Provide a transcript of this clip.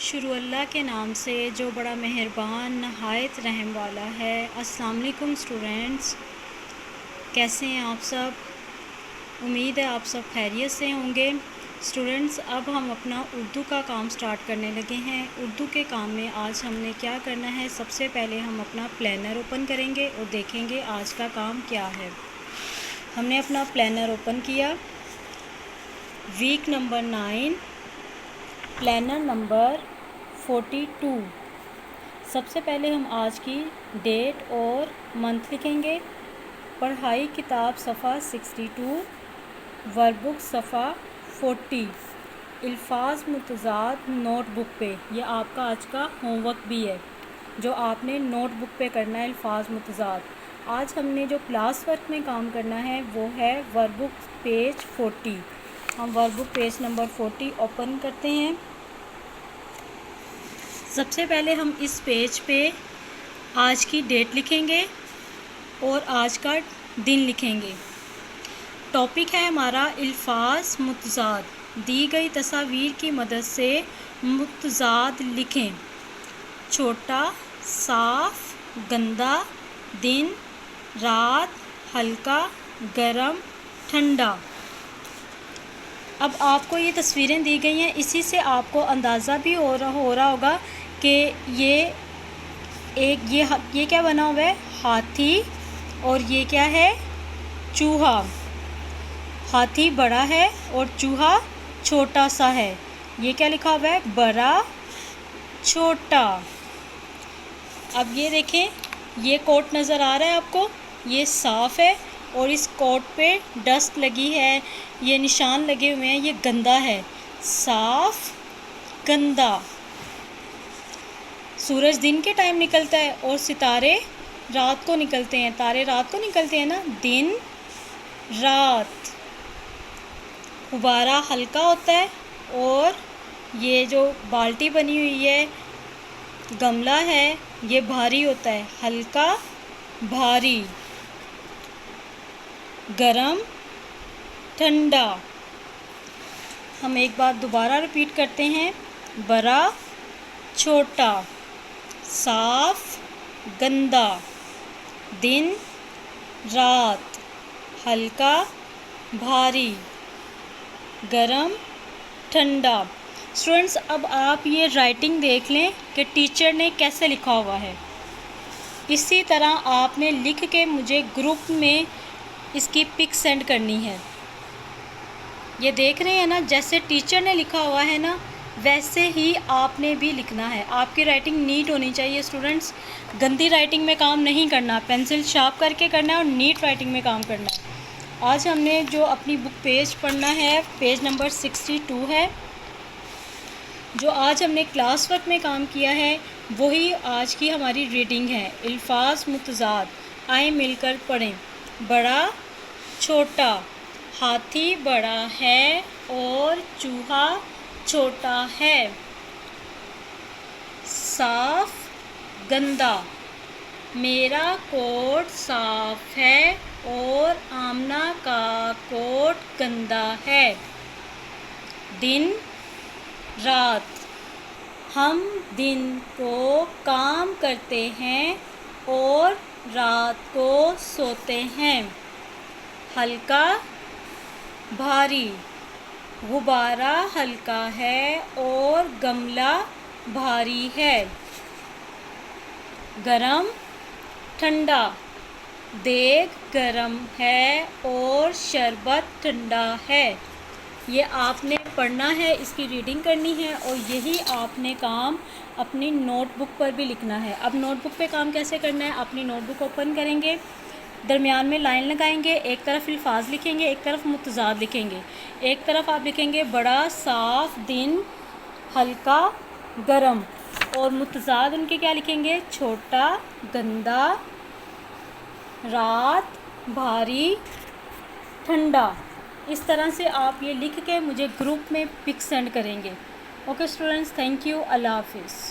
شروع اللہ کے نام سے جو بڑا مہربان نہایت رحم والا ہے۔ السلام علیکم اسٹوڈینٹس، کیسے ہیں آپ سب؟ امید ہے آپ سب خیریت سے ہوں گے۔ اسٹوڈینٹس، اب ہم اپنا اردو کا کام سٹارٹ کرنے لگے ہیں۔ اردو کے کام میں آج ہم نے کیا کرنا ہے، سب سے پہلے ہم اپنا پلینر اوپن کریں گے اور دیکھیں گے آج کا کام کیا ہے۔ ہم نے اپنا پلینر اوپن کیا، ویک نمبر 9، پلینر نمبر 42۔ سب سے پہلے ہم آج کی ڈیٹ اور منتھ لکھیں گے۔ پڑھائی کتاب صفحہ 62، ورک بک صفحہ 40، الفاظ متضاد نوٹ بک پہ۔ یہ آپ کا آج کا ہوم ورک بھی ہے جو آپ نے نوٹ بک پہ کرنا ہے، الفاظ متضاد۔ آج ہم نے جو کلاس ورک میں کام کرنا ہے وہ ہے ورک بک پیج 40۔ ہم ورک بک پیج نمبر 40 اوپن کرتے ہیں۔ سب سے پہلے ہم اس پیج پہ آج کی ڈیٹ لکھیں گے اور آج کا دن لکھیں گے۔ ٹاپک ہے ہمارا الفاظ متضاد۔ دی گئی تصاویر کی مدد سے متضاد لکھیں۔ چھوٹا، صاف، گندا، دن، رات، ہلکا، گرم، ٹھنڈا۔ اب آپ کو یہ تصویریں دی گئی ہیں، اسی سے آپ کو اندازہ بھی ہو رہا ہوگا کہ یہ کیا بنا ہوا ہے، ہاتھی، اور یہ کیا ہے، چوہا۔ ہاتھی بڑا ہے اور چوہا چھوٹا سا ہے۔ یہ کیا لکھا ہوا ہے، بڑا، چھوٹا۔ اب یہ دیکھیں، یہ کوٹ نظر آ رہا ہے آپ کو، یہ صاف ہے اور اس کوٹ پہ ڈسٹ لگی ہے، یہ نشان لگے ہوئے ہیں، یہ گندا ہے۔ صاف، گندا۔ سورج دن کے ٹائم نکلتا ہے اور ستارے رات کو نکلتے ہیں۔ تارے رات کو نکلتے ہیں نا، دن، رات۔ غبارہ ہلکا ہوتا ہے اور یہ جو بالٹی بنی ہوئی ہے، گملہ ہے، یہ بھاری ہوتا ہے، ہلکا، بھاری۔ گرم، ٹھنڈا۔ ہم ایک بار دوبارہ ریپیٹ کرتے ہیں، بڑا، چھوٹا، صاف، گندا، دن، رات، ہلکا، بھاری، گرم، ٹھنڈا۔ اسٹوڈنٹس، اب آپ یہ رائٹنگ دیکھ لیں کہ ٹیچر نے کیسے لکھا ہوا ہے۔ اسی طرح آپ نے لکھ کے مجھے گروپ میں اس کی پک سینڈ کرنی ہے۔ یہ دیکھ رہے ہیں نا، جیسے ٹیچر نے لکھا ہوا ہے نا، ویسے ہی آپ نے بھی لکھنا ہے۔ آپ کی رائٹنگ نیٹ ہونی چاہیے اسٹوڈنٹس، گندی رائٹنگ میں کام نہیں کرنا، پینسل شارپ کر کے کرنا ہے اور نیٹ رائٹنگ میں کام کرنا ہے۔ آج ہم نے جو اپنی بک پیج پڑھنا ہے، پیج نمبر 62 ہے۔ جو آج ہم نے کلاس ورک میں کام کیا ہے وہی آج کی ہماری ریڈنگ ہے۔ الفاظ متضاد، آئیں مل کر پڑھیں۔ بڑا، چھوٹا۔ ہاتھی بڑا ہے اور چوہا چھوٹا ہے۔ صاف، گندا۔ میرا کوٹ صاف ہے اور آمنہ کا کوٹ گندا ہے۔ دن، رات۔ ہم دن کو کام کرتے ہیں اور رات کو سوتے ہیں۔ ہلکا، بھاری۔ غبارہ ہلکا ہے اور گملہ بھاری ہے۔ گرم، ٹھنڈا۔ دیگ گرم ہے اور شربت ٹھنڈا ہے۔ یہ آپ نے پڑھنا ہے، اس کی ریڈنگ کرنی ہے اور یہی آپ نے کام اپنی نوٹ بک پر بھی لکھنا ہے۔ اب نوٹ بک پہ کام کیسے کرنا ہے، اپنی نوٹ بک اوپن کریں گے، درمیان میں لائن لگائیں گے، ایک طرف الفاظ لکھیں گے، ایک طرف متضاد لکھیں گے۔ ایک طرف آپ لکھیں گے بڑا، صاف، دن، ہلکا، گرم، اور متضاد ان کے کیا لکھیں گے، چھوٹا، گندا، رات، بھاری، ٹھنڈا۔ اس طرح سے آپ یہ لکھ کے مجھے گروپ میں پک سینڈ کریں گے۔ اوکے اسٹوڈنٹس، تھینک یو، اللہ حافظ۔